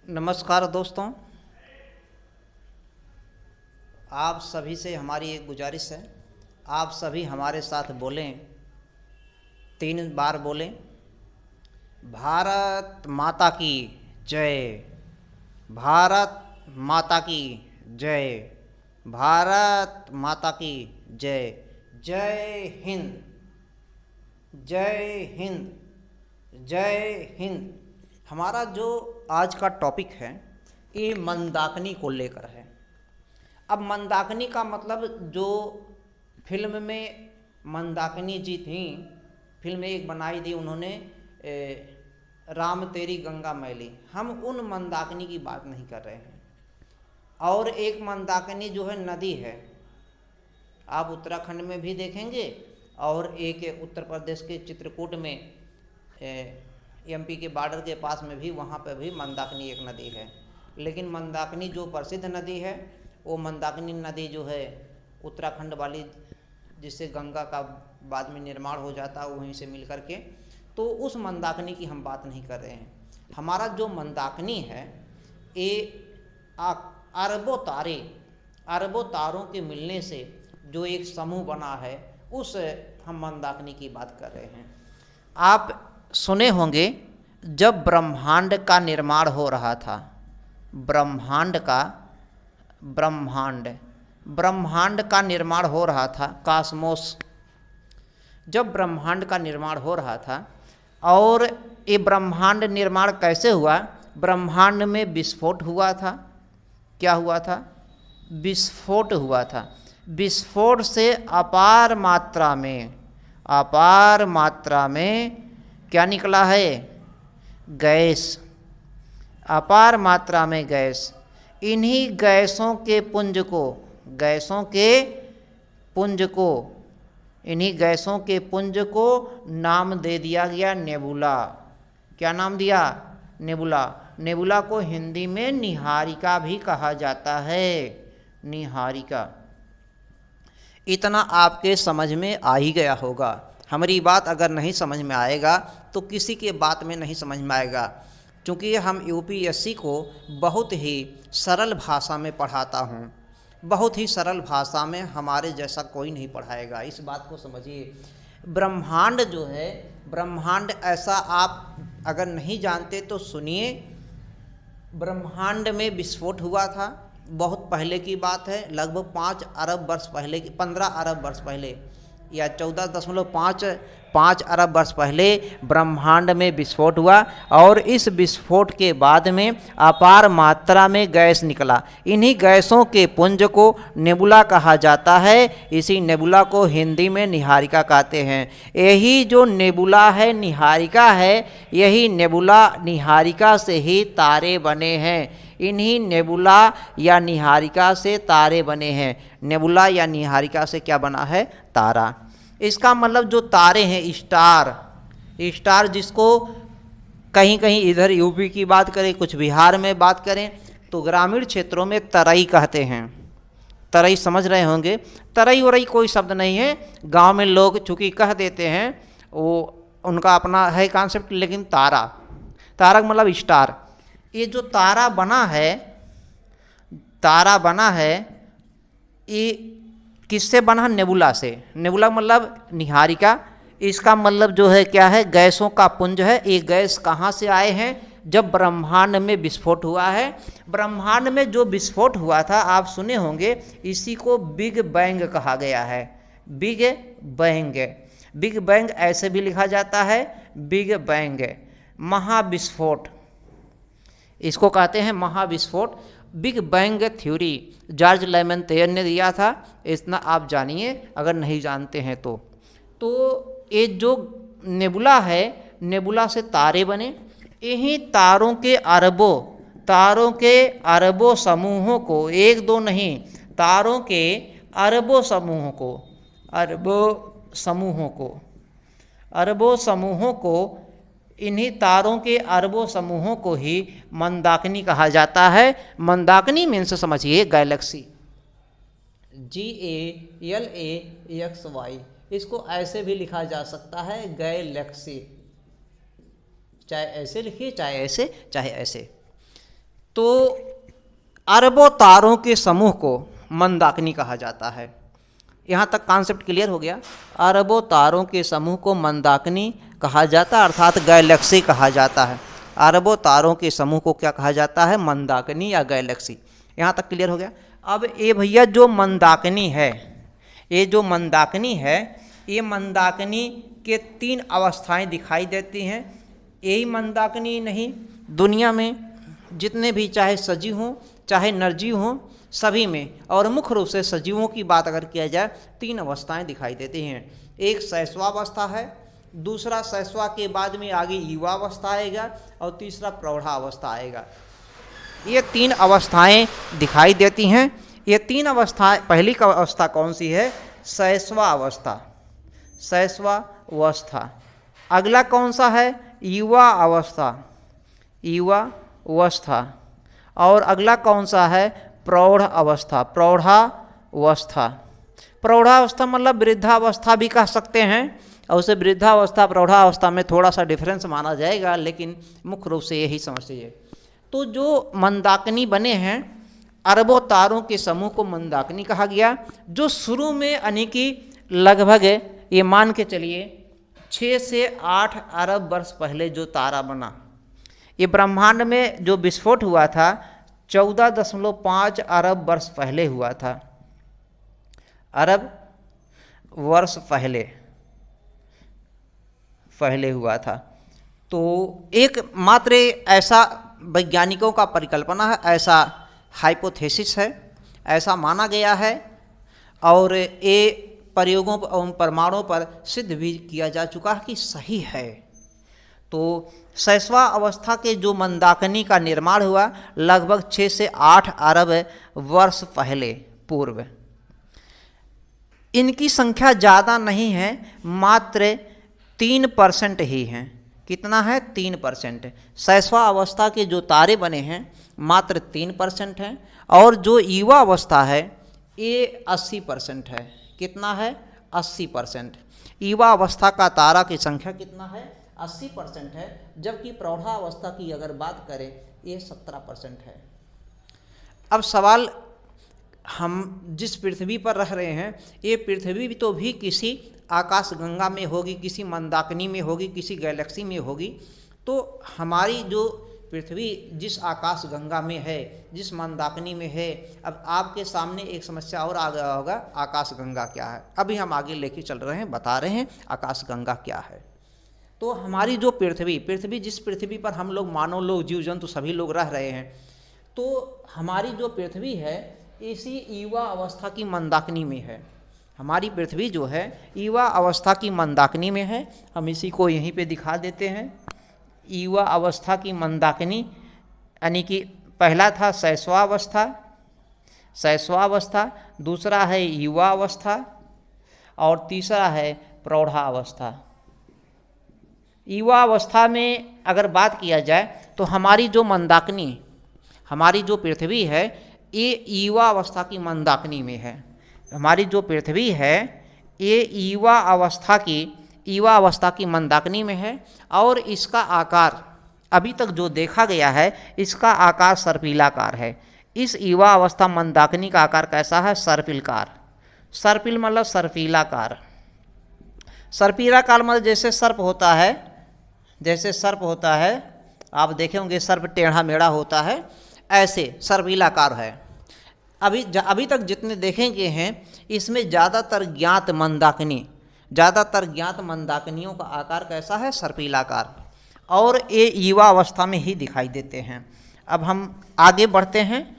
नमस्कार दोस्तों, आप सभी से हमारी एक गुजारिश है। आप सभी हमारे साथ बोलें, 3 बार बोलें। भारत माता की जय। भारत माता की जय। भारत माता की जय। जय हिंद। जय हिंद। जय हिंद। हमारा जो आज का टॉपिक है ये मंदाकिनी को लेकर है। अब मंदाकिनी का मतलब, जो फिल्म में मंदाकिनी जी थी, फिल्म एक बनाई थी उन्होंने, राम तेरी गंगा मैली, हम उन मंदाकिनी की बात नहीं कर रहे हैं। और एक मंदाकिनी जो है नदी है, आप उत्तराखंड में भी देखेंगे और एक उत्तर प्रदेश के चित्रकूट में, एमपी के बॉर्डर के पास में भी, वहाँ पर भी मंदाकिनी एक नदी है। लेकिन मंदाकिनी जो प्रसिद्ध नदी है वो मंदाकिनी नदी जो है उत्तराखंड वाली, जिससे गंगा का बाद में निर्माण हो जाता है वहीं से मिल करके, तो उस मंदाकिनी की हम बात नहीं कर रहे हैं। हमारा जो मंदाकिनी है ये अरबों तारों के मिलने से जो एक समूह बना है, उस हम मंदाकिनी की बात कर रहे हैं। आप सुने होंगे जब ब्रह्मांड का निर्माण हो रहा था, ब्रह्मांड का निर्माण हो रहा था, कॉस्मोस, जब ब्रह्मांड का निर्माण हो रहा था। और ये ब्रह्मांड निर्माण कैसे हुआ? ब्रह्मांड में विस्फोट हुआ था। क्या हुआ था? विस्फोट हुआ था। विस्फोट से अपार मात्रा में क्या निकला है? गैस। अपार मात्रा में गैस। इन्हीं गैसों के पुंज को नाम दे दिया गया नेबुला। क्या नाम दिया? नेबुला। नेबुला को हिंदी में निहारिका भी कहा जाता है। निहारिका। इतना आपके समझ में आ ही गया होगा। हमारी बात अगर नहीं समझ में आएगा तो किसी के बात में नहीं समझ में आएगा, क्योंकि हम यूपीएससी को बहुत ही सरल भाषा में पढ़ाता हूँ। बहुत ही सरल भाषा में, हमारे जैसा कोई नहीं पढ़ाएगा, इस बात को समझिए। ब्रह्मांड जो है, ब्रह्मांड ऐसा आप अगर नहीं जानते तो सुनिए। ब्रह्मांड में विस्फोट हुआ था, बहुत पहले की बात है, लगभग 5 अरब वर्ष पहले की, 15 अरब वर्ष पहले या 14.5 अरब वर्ष पहले ब्रह्मांड में विस्फोट हुआ। और इस विस्फोट के बाद में अपार मात्रा में गैस निकला। इन्हीं गैसों के पुंज को नेबुला कहा जाता है। इसी नेबुला को हिंदी में निहारिका कहते हैं। यही जो नेबुला है, निहारिका है, यही नेबुला निहारिका से ही तारे बने हैं। इन्हीं नेबुला या निहारिका से तारे बने हैं। नेबुला या निहारिका से क्या बना है? तारा। इसका मतलब जो तारे हैं, स्टार, जिसको कहीं कहीं इधर यूपी की बात करें, कुछ बिहार में बात करें, तो ग्रामीण क्षेत्रों में तरई कहते हैं। तरई समझ रहे होंगे। तरई वरई कोई शब्द नहीं है, गांव में लोग चूँकि कह देते हैं, वो उनका अपना है कॉन्सेप्ट। लेकिन तारा का मतलब स्टार। ये जो तारा बना है, ये किससे बना? नेबुला से। नेबुला मतलब निहारिका। इसका मतलब जो है क्या है? गैसों का पुंज है। ये गैस कहाँ से आए हैं? जब ब्रह्मांड में विस्फोट हुआ है। ब्रह्मांड में जो विस्फोट हुआ था, आप सुने होंगे, इसी को बिग बैंग कहा गया है। बिग बैंग ऐसे भी लिखा जाता है, बिग बैंग, महाविस्फोट, इसको कहते हैं महाविस्फोट। बिग बैंग थ्योरी जॉर्ज लेमेंतेयर ने दिया था। इतना आप जानिए अगर नहीं जानते हैं तो। ये जो नेबुला है, नेबुला से तारे बने। यही तारों के अरबों समूहों को, एक दो नहीं, तारों के अरबों समूहों को, इन्हीं तारों के अरबों समूहों को ही मंदाकिनी कहा जाता है। मंदाकिनी मीन्स समझिए गैलेक्सी, GALAXY। इसको ऐसे भी लिखा जा सकता है, गैलेक्सी। चाहे ऐसे लिखिए, चाहे ऐसे, चाहे ऐसे। तो अरबों तारों के समूह को मंदाकिनी कहा जाता है। यहाँ तक कॉन्सेप्ट क्लियर हो गया। अरबों तारों के समूह को मंदाकिनी कहा जाता है, अर्थात गैलेक्सी कहा जाता है। अरबों तारों के समूह को क्या कहा जाता है? मंदाकिनी या गैलेक्सी। यहाँ तक क्लियर हो गया। अब ये भैया जो मंदाकिनी है, ये जो मंदाकिनी है, ये मंदाकिनी के 3 अवस्थाएं दिखाई देती हैं। यही मंदाकिनी नहीं, दुनिया में जितने भी चाहे सजीव हों चाहे निर्जीव हों, सभी में, और मुख्य रूप से सजीवों की बात अगर किया जाए, 3 अवस्थाएं दिखाई देती हैं। एक शैशवावस्था है, दूसरा शैशवा के बाद में आगे युवावस्था आएगा, और तीसरा प्रौढ़ावस्था आएगा। ये 3 अवस्थाएं दिखाई देती हैं। ये 3 अवस्थाएं, पहली अवस्था कौन सी है? शैशवा अवस्था, शैशवावस्था। अगला कौन सा है? युवा अवस्था, युवावस्था। और अगला कौन सा है? प्रौढ़ अवस्था, प्रौढ़ावस्था। प्रौढ़ावस्था मतलब वृद्धावस्था भी कह सकते हैं, और उसे वृद्धावस्था प्रौढ़ावस्था में थोड़ा सा डिफरेंस माना जाएगा, लेकिन मुख्य रूप से यही समझिए। तो जो मंदाकिनी बने हैं, अरबों तारों के समूह को मंदाकिनी कहा गया। जो शुरू में यानी कि लगभग ये मान के चलिए 6 से 8 अरब वर्ष पहले जो तारा बना, ये ब्रह्मांड में जो विस्फोट हुआ था 14.5 अरब वर्ष पहले हुआ था। अरब वर्ष पहले हुआ था। तो एक मात्र ऐसा वैज्ञानिकों का परिकल्पना है, ऐसा हाइपोथेसिस है, ऐसा माना गया है, और ये प्रयोगों और प्रमाणों पर सिद्ध भी किया जा चुका है कि सही है। तो शैशवा अवस्था के जो मंदाकिनी का निर्माण हुआ लगभग 6 से 8 अरब वर्ष पहले पूर्व। इनकी संख्या ज़्यादा नहीं है, मात्र 3% ही हैं। कितना है? 3%। शैशवा अवस्था के जो तारे बने हैं मात्र 3% हैं, और जो युवा अवस्था है ये 80% है। कितना है? 80%। युवा अवस्था का तारा की संख्या कितना है? 80% है, जबकि प्रौढ़ावस्था की अगर बात करें ये 17% है। अब सवाल, हम जिस पृथ्वी पर रह रहे हैं, ये पृथ्वी तो भी किसी आकाशगंगा में होगी, किसी मंदाकिनी में होगी, किसी गैलेक्सी में होगी। तो हमारी जो पृथ्वी जिस आकाशगंगा में है, जिस मंदाकिनी में है, अब आपके सामने एक समस्या और आ गया होगा, आकाशगंगा क्या है? अभी हम आगे लेके चल रहे हैं, बता रहे हैं आकाशगंगा क्या है। तो हमारी जो पृथ्वी जिस पृथ्वी पर हम लोग, मानव लोग, जीव जंतु सभी लोग रह रहे हैं, तो हमारी जो पृथ्वी है इसी युवा अवस्था की मंदाकिनी में है। हमारी पृथ्वी जो है युवा अवस्था की मंदाकिनी में है। हम इसी को यहीं पे दिखा देते हैं। युवा अवस्था की मंदाकिनी, यानी कि पहला था शैशवावस्था, दूसरा है युवा अवस्था, और तीसरा है प्रौढ़ावस्था। युवा अवस्था में अगर बात किया जाए तो हमारी जो मंदाकिनी, हमारी जो पृथ्वी है ये युवा अवस्था की मंदाकिनी में है। हमारी जो पृथ्वी है ये युवा अवस्था की मंदाकिनी में है, और इसका आकार अभी तक जो देखा गया है, इसका आकार सर्पिलाकार है। इस युवा अवस्था मंदाकिनी का आकार कैसा है? सर्पिलकार। सर्पिल मतलब सर्पिलाकार। सर्पिलाकार मतलब जैसे सर्प होता है, आप देखे होंगे सर्प टेढ़ा मेढ़ा होता है, ऐसे सर्पिलाकार है। अभी तक जितने देखेंगे हैं इसमें ज़्यादातर ज्ञात मंदाकिनियों का आकार कैसा है? सर्पिलाकार, और ये युवा अवस्था में ही दिखाई देते हैं। अब हम आगे बढ़ते हैं।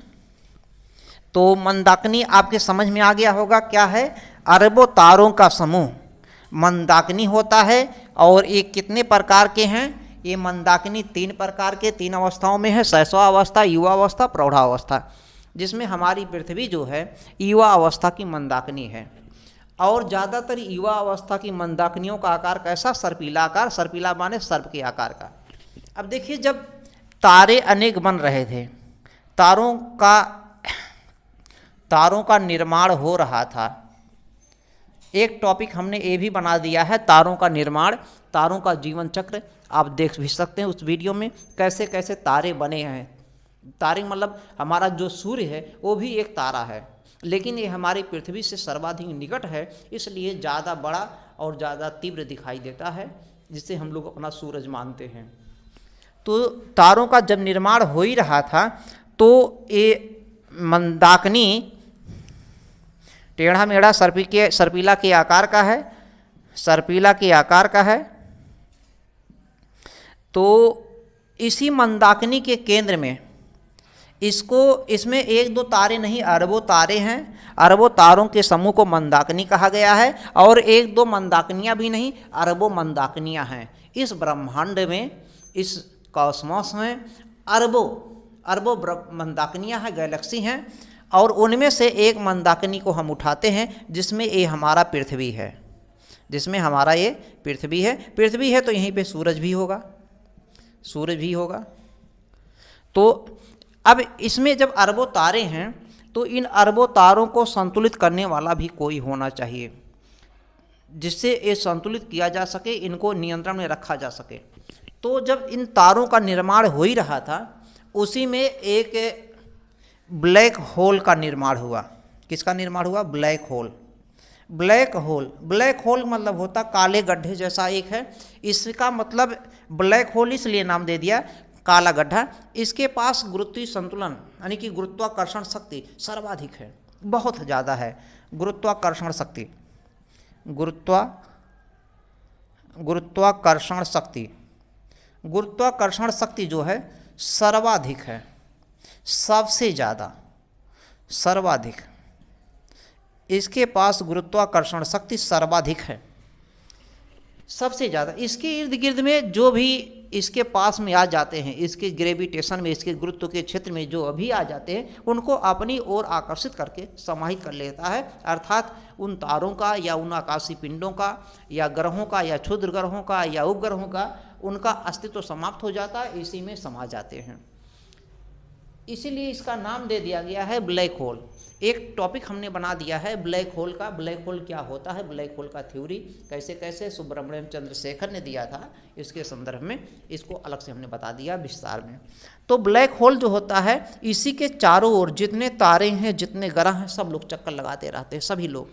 तो मंदाकिनी आपके समझ में आ गया होगा क्या है? अरबों तारों का समूह मंदाकिनी होता है, और ये कितने प्रकार के हैं? ये मंदाकिनी 3 प्रकार के, 3 अवस्थाओं में है, शैशवा अवस्था, युवा अवस्था, प्रौढ़ावस्था, जिसमें हमारी पृथ्वी जो है युवा अवस्था की मंदाकिनी है। और ज़्यादातर युवा अवस्था की मंदाकिनियों का आकार कैसा? सर्पिलाकार। सर्पिला माने सर्प के आकार का। अब देखिए, जब तारे अनेक बन रहे थे, तारों का निर्माण हो रहा था, एक टॉपिक हमने ये भी बना दिया है, तारों का निर्माण, तारों का जीवन चक्र। आप देख भी सकते हैं उस वीडियो में कैसे कैसे तारे बने हैं। तारे मतलब हमारा जो सूर्य है वो भी एक तारा है, लेकिन ये हमारी पृथ्वी से सर्वाधिक निकट है, इसलिए ज़्यादा बड़ा और ज़्यादा तीव्र दिखाई देता है, जिसे हम लोग अपना सूरज मानते हैं। तो तारों का जब निर्माण हो ही रहा था तो ये मंदाकिनी टेढ़ा मेढ़ा सर्पीला के आकार का है, सर्पीला के आकार का है। तो इसी मंदाकिनी के केंद्र में इसमें एक दो तारे नहीं, अरबों तारे हैं। अरबों तारों के समूह को मंदाकिनी कहा गया है, और एक दो मंदाकिनियाँ भी नहीं, अरबों मंदाकिनियाँ हैं। इस ब्रह्मांड में, इस कॉस्मोस में अरबों मंदाकिनियाँ हैं, गैलेक्सी हैं, और उनमें से एक मंदाकिनी को हम उठाते हैं जिसमें ये हमारा पृथ्वी है, जिसमें हमारा ये पृथ्वी है। पृथ्वी है तो यहीं पे सूरज भी होगा, सूरज भी होगा। तो अब इसमें जब अरबों तारे हैं तो इन अरबों तारों को संतुलित करने वाला भी कोई होना चाहिए, जिससे ये संतुलित किया जा सके, इनको नियंत्रण में रखा जा सके। तो जब इन तारों का निर्माण हो ही रहा था, उसी में एक ब्लैक होल का निर्माण हुआ। किसका निर्माण हुआ? Black hole. ब्लैक होल मतलब होता काले गड्ढे जैसा एक है। इसका मतलब ब्लैक होल इसलिए नाम दे दिया, काला गड्ढा। इसके पास गुरुत्वीय संतुलन यानी कि गुरुत्वाकर्षण शक्ति सर्वाधिक है, बहुत ज़्यादा है। गुरुत्वाकर्षण शक्ति, गुरुत्वाकर्षण शक्ति जो है सर्वाधिक है, सबसे ज़्यादा, सर्वाधिक। इसके पास गुरुत्वाकर्षण शक्ति सर्वाधिक है, सबसे ज़्यादा। इसके इर्द गिर्द में जो भी इसके पास में आ जाते हैं, इसके ग्रेविटेशन में, इसके गुरुत्व के क्षेत्र में जो अभी आ जाते हैं, उनको अपनी ओर आकर्षित करके समाहित कर लेता है। अर्थात उन तारों का या उन आकाशीय पिंडों का या ग्रहों का या क्षुद्र ग्रहों का या उपग्रहों का उनका अस्तित्व समाप्त हो जाता है, इसी में समा जाते हैं। इसीलिए इसका नाम दे दिया गया है ब्लैक होल। एक टॉपिक हमने बना दिया है ब्लैक होल का। ब्लैक होल क्या होता है, ब्लैक होल का थ्योरी कैसे कैसे सुब्रमण्यम चंद्रशेखर ने दिया था, इसके संदर्भ में इसको अलग से हमने बता दिया विस्तार में। तो ब्लैक होल जो होता है, इसी के चारों ओर जितने तारे हैं, जितने ग्रह हैं, सब लोग चक्कर लगाते रहते हैं, सभी लोग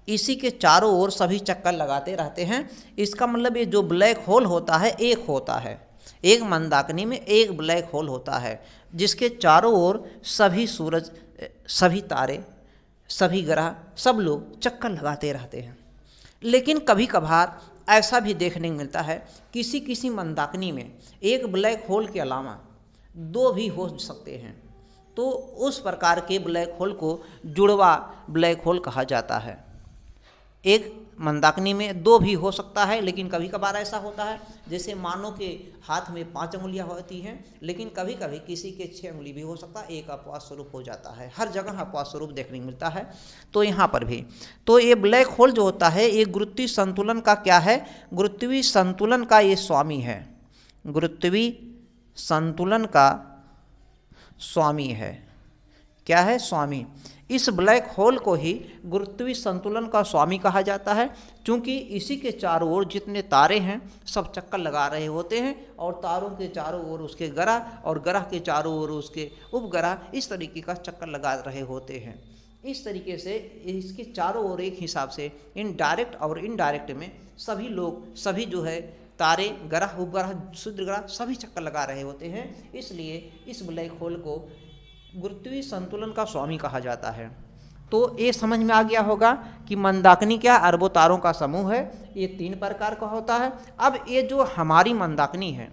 इसी के चारों ओर सभी चक्कर लगाते रहते हैं। इसका मतलब ये जो ब्लैक होल होता है, एक होता है, एक मंदाकिनी में एक ब्लैक होल होता है, जिसके चारों ओर सभी सूरज, सभी तारे, सभी ग्रह, सब लोग चक्कर लगाते रहते हैं। लेकिन कभी कभार ऐसा भी देखने को मिलता है, किसी किसी मंदाकिनी में एक ब्लैक होल के अलावा दो भी हो सकते हैं, तो उस प्रकार के ब्लैक होल को जुड़वा ब्लैक होल कहा जाता है। एक मंदाकिनी में दो भी हो सकता है, लेकिन कभी कभार ऐसा होता है जैसे मानव के हाथ में 5 अंगुलियां होती हैं, लेकिन कभी कभी किसी के 6 अंगुली भी हो सकता है, एक अपवाद स्वरूप हो जाता है। हर जगह अपवाद स्वरूप देखने को मिलता है, तो यहाँ पर भी। तो ये ब्लैक होल जो होता है, ये गुरुत्वीय संतुलन का क्या है, गुरुत्वीय संतुलन का ये स्वामी है, गुरुत्वीय संतुलन का स्वामी है। क्या है? स्वामी। इस ब्लैक होल को ही गुरुत्वीय संतुलन का स्वामी कहा जाता है, क्योंकि इसी के चारों ओर जितने तारे हैं सब चक्कर लगा रहे होते हैं, और तारों के चारों ओर उसके ग्रह, और ग्रह के चारों ओर उसके उपग्रह, इस तरीके का चक्कर लगा रहे होते हैं। इस तरीके से इसके चारों ओर एक हिसाब से इनडायरेक्ट और इनडायरेक्ट में सभी लोग, सभी जो है तारे, ग्रह, उपग्रह, क्षुद्र ग्रह, सभी चक्कर लगा रहे होते हैं। इसलिए इस ब्लैक होल को गुरुत्वीय संतुलन का स्वामी कहा जाता है। तो ये समझ में आ गया होगा कि मंदाकिनी क्या, अरबों तारों का समूह है, ये 3 प्रकार का होता है। अब ये जो हमारी मंदाकिनी है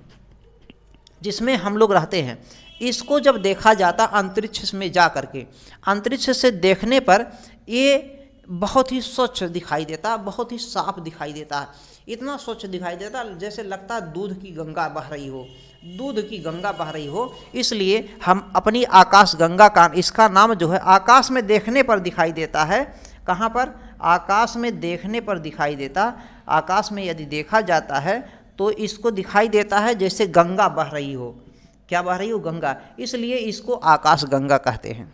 जिसमें हम लोग रहते हैं, इसको जब देखा जाता अंतरिक्ष में जा करके, अंतरिक्ष से देखने पर ये बहुत ही स्वच्छ दिखाई देता, बहुत ही साफ दिखाई देता, इतना स्वच्छ दिखाई देता जैसे लगता दूध की गंगा बह रही हो, दूध की गंगा बह रही हो। इसलिए हम अपनी आकाश गंगा का, इसका नाम जो है आकाश में देखने पर दिखाई देता है। कहाँ पर? आकाश में देखने पर दिखाई देता। आकाश में यदि देखा जाता है तो इसको दिखाई देता है जैसे गंगा बह रही हो। क्या बह रही हो? गंगा। इसलिए इसको आकाश गंगा कहते हैं,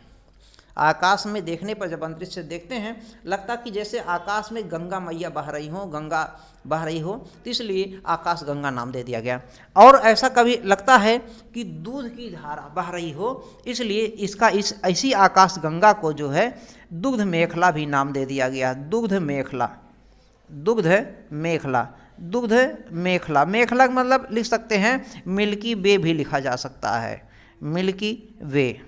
आकाश में देखने पर जब अंतरिक्ष से देखते हैं लगता कि जैसे आकाश में गंगा मैया बह रही हो, गंगा बह रही हो, तो इसलिए आकाश गंगा नाम दे दिया गया। और ऐसा कभी लगता है कि दूध की धारा बह रही हो, इसलिए इसका इस ऐसी आकाश गंगा को जो है दुग्ध मेखला भी नाम दे दिया गया। दुग्ध मेखला, दुग्ध मेखला, दुग्ध मेखला, मेखला का मतलब लिख सकते हैं मिल्की वे भी लिखा जा सकता है, मिल्की वे,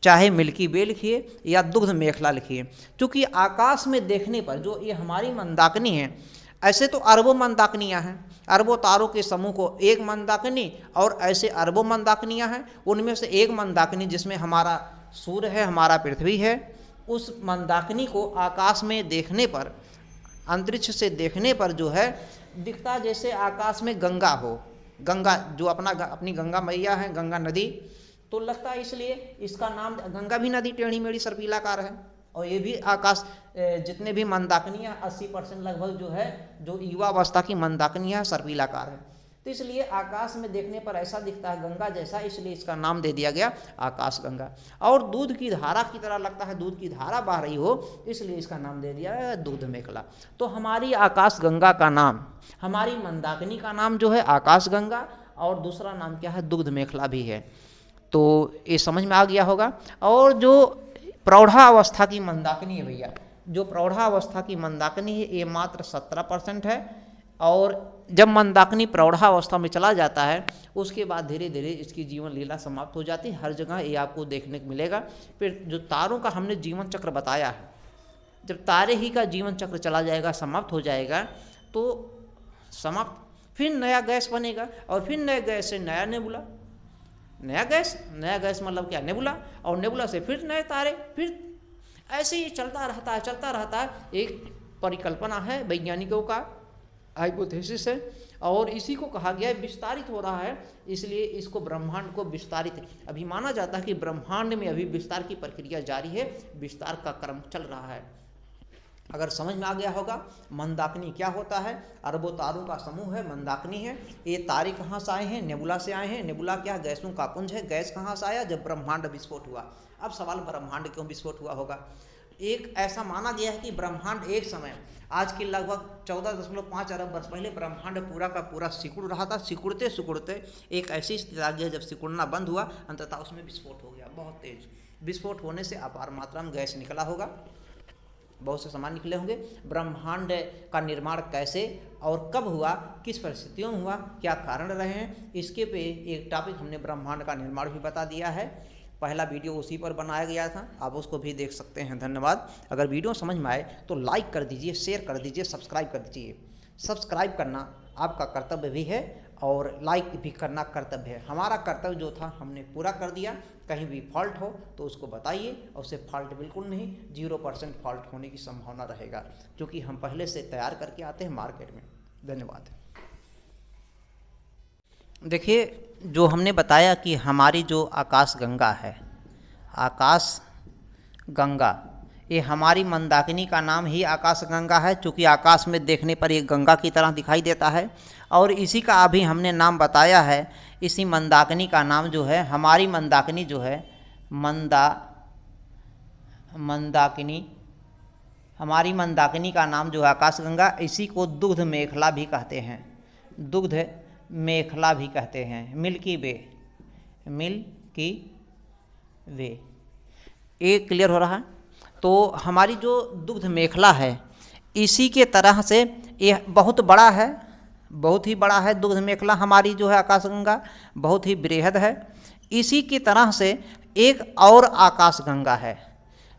चाहे मिल्की वे लिखिए या दुग्ध मेखला लिखिए। क्योंकि आकाश में देखने पर जो ये हमारी मंदाकिनी है, ऐसे तो अरबों मंदाकिनियाँ हैं, अरबों तारों के समूह को एक मंदाकिनी, और ऐसे अरबों मंदाकिनियाँ हैं। उनमें से एक मंदाकिनी जिसमें हमारा सूर्य है, हमारा पृथ्वी है, उस मंदाकिनी को आकाश में देखने पर, अंतरिक्ष से देखने पर जो है दिखता जैसे आकाश में गंगा हो, गंगा जो अपनी गंगा मैया है, गंगा नदी, तो लगता है इसलिए इसका नाम, गंगा भी नदी टेढ़ी मेढ़ी सर्पिलाकार है। और ये भी आकाश जितने भी मंदाकिनियाँ 80% लगभग जो है, जो युवा अवस्था की मंदाकिनियाँ सर्पिलाकार है, तो इसलिए आकाश में देखने पर ऐसा दिखता है गंगा जैसा, इसलिए इसका नाम दे दिया गया आकाश गंगा। और दूध की धारा की तरह लगता है, दूध की धारा बह रही हो, इसलिए इसका नाम दे दिया है दूध मेखला। तो हमारी आकाश गंगा का नाम, हमारी मंदाकिनी का नाम जो है आकाश गंगा, और दूसरा नाम क्या है, दुग्ध मेखला भी है। तो ये समझ में आ गया होगा। और जो प्रौढ़ावस्था की मंदाकिनी है भैया, जो प्रौढ़ावस्था की मंदाकिनी है, ये मात्र 17% है। और जब मंदाकिनी प्रौढ़ावस्था में चला जाता है, उसके बाद धीरे धीरे इसकी जीवन लीला समाप्त हो जाती है। हर जगह ये आपको देखने को मिलेगा। फिर जो तारों का हमने जीवन चक्र बताया है, जब तारे ही का जीवन चक्र चला जाएगा, समाप्त हो जाएगा, तो समाप्त, फिर नया गैस बनेगा, और फिर नए गैस से नया नेबुला, नया गैस मतलब क्या, नेबुला, और नेबुला से फिर नए तारे, फिर ऐसे ही चलता रहता है। एक परिकल्पना है वैज्ञानिकों का, हाइपोथेसिस है, और इसी को कहा गया है विस्तारित हो रहा है, इसलिए इसको ब्रह्मांड को विस्तारित अभी माना जाता है कि ब्रह्मांड में अभी विस्तार की प्रक्रिया जारी है, विस्तार का क्रम चल रहा है। अगर समझ में आ गया होगा मंदाकिनी क्या होता है, अरबों तारों का समूह है मंदाकिनी है। ये तारे कहाँ से आए हैं, नेबुला से आए हैं। नेबुला क्या, गैसों का पुंज है। गैस कहाँ से आया, जब ब्रह्मांड विस्फोट हुआ। अब सवाल, ब्रह्मांड क्यों विस्फोट हुआ होगा। एक ऐसा माना गया है कि ब्रह्मांड एक समय, आज के लगभग 14.5 अरब वर्ष पहले ब्रह्मांड पूरा का पूरा सिकुड़ रहा था। सिकुड़ते सिकुड़ते एक ऐसी स्थिति आ गई, जब सिकुड़ना बंद हुआ, अंततः उसमें विस्फोट हो गया, बहुत तेज। विस्फोट होने से अपार मात्रा में गैस निकला होगा, बहुत से सामान निकले होंगे। ब्रह्मांड का निर्माण कैसे और कब हुआ, किस परिस्थितियों में हुआ, क्या कारण रहे हैं, इसके पे एक टॉपिक हमने ब्रह्मांड का निर्माण भी बता दिया है। पहला वीडियो उसी पर बनाया गया था, आप उसको भी देख सकते हैं। धन्यवाद। अगर वीडियो समझ में आए तो लाइक कर दीजिए, शेयर कर दीजिए, सब्सक्राइब कर दीजिए। सब्सक्राइब करना आपका कर्तव्य भी है और लाइक भी करना कर्तव्य है। हमारा कर्तव्य जो था हमने पूरा कर दिया। कहीं भी फॉल्ट हो तो उसको बताइए, और उससे फॉल्ट बिल्कुल नहीं, 0% फॉल्ट होने की संभावना रहेगा, क्योंकि हम पहले से तैयार करके आते हैं मार्केट में। धन्यवाद। देखिए, जो हमने बताया कि हमारी जो आकाश गंगा है, आकाश गंगा, ये हमारी मंदाकिनी का नाम ही आकाश गंगा है, चूँकि आकाश में देखने पर ये गंगा की तरह दिखाई देता है। और इसी का अभी हमने नाम बताया है। इसी मंदाकिनी का नाम जो है, हमारी मंदाकिनी जो है, मंदाकिनी, हमारी मंदाकिनी का नाम जो है आकाश गंगा, इसी को दुग्ध मेखला भी कहते हैं, दुग्ध मेखला भी कहते हैं, मिल्की वे, मिल्की वे। ये क्लियर हो रहा है। तो हमारी जो दुग्ध मेखला है, इसी के तरह से ये बहुत बड़ा है, बहुत ही बड़ा है। दुग्ध मेखला हमारी जो है आकाशगंगा बहुत ही बृहद है। इसी की तरह से एक और आकाशगंगा है।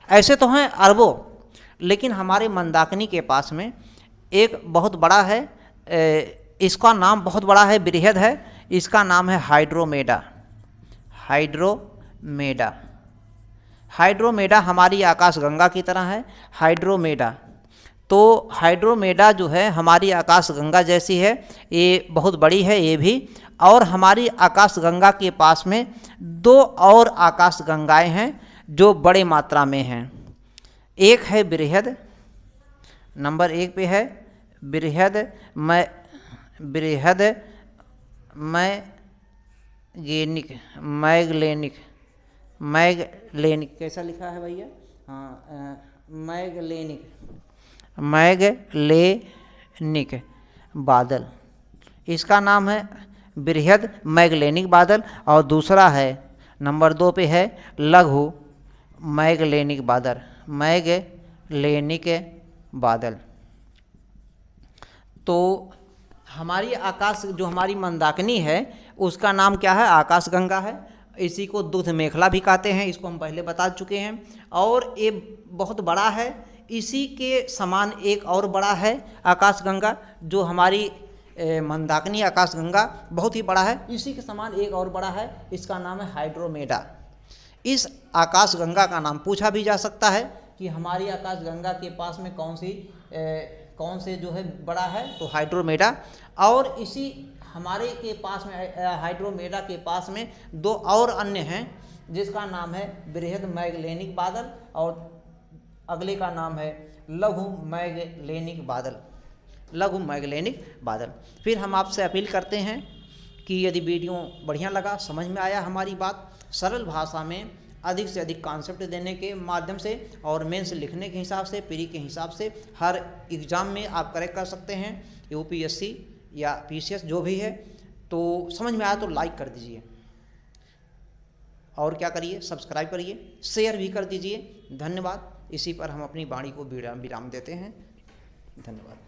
ऐसे तो हैं अरबों, लेकिन हमारे मंदाकिनी के पास में एक बहुत बड़ा है, इसका नाम बहुत बड़ा है, बृहद है। इसका नाम है हाइड्रोमेडा। हाइड्रोमेडा, हाइड्रोमेडा हमारी आकाशगंगा की तरह है, हाइड्रोमेडा। तो हाइड्रोमेडा जो है हमारी आकाशगंगा जैसी है, ये बहुत बड़ी है ये भी। और हमारी आकाशगंगा के पास में दो और आकाशगंगाएं हैं जो बड़े मात्रा में हैं। एक है बृहद, नंबर 1 पे है बृहद मैग्लेनिक मैगलेनिक कैसा लिखा है भैया? हाँ, मैगलेनिक बादल, इसका नाम है बृहद मैगलेनिक बादल। और दूसरा है नंबर 2 पे है लघु मैगलेनिक बादल, मैगलेनिक बादल। तो हमारी आकाश जो हमारी मंदाकिनी है उसका नाम क्या है? आकाशगंगा है। इसी को दुग्ध मेखला भी कहते हैं, इसको हम पहले बता चुके हैं। और ये बहुत बड़ा है। इसी के समान एक और बड़ा है आकाशगंगा, जो हमारी मंदाकिनी आकाशगंगा बहुत ही बड़ा है। इसी के समान एक और बड़ा है, इसका नाम है हाइड्रोमेडा। इस आकाशगंगा का नाम पूछा भी जा सकता है कि हमारी आकाशगंगा के पास में कौन से जो है बड़ा है, तो हाइड्रोमेडा। और इसी हमारे के पास में हाइड्रोमेडा के पास में 2 और अन्य हैं, जिसका नाम है बृहद मैगलेनिक बादल और अगले का नाम है लघु मैगलेनिक बादल, लघु मैगलेनिक बादल। फिर हम आपसे अपील करते हैं कि यदि वीडियो बढ़िया लगा, समझ में आया हमारी बात, सरल भाषा में अधिक से अधिक कॉन्सेप्ट देने के माध्यम से और मेंस लिखने के हिसाब से, प्री के हिसाब से हर एग्ज़ाम में आप करेक्ट कर सकते हैं, यूपीएससी या पीसीएस जो भी है। तो समझ में आया तो लाइक कर दीजिए और क्या करिए, सब्सक्राइब करिए, शेयर भी कर दीजिए। धन्यवाद। इसी पर हम अपनी वाणी को विराम देते हैं। धन्यवाद।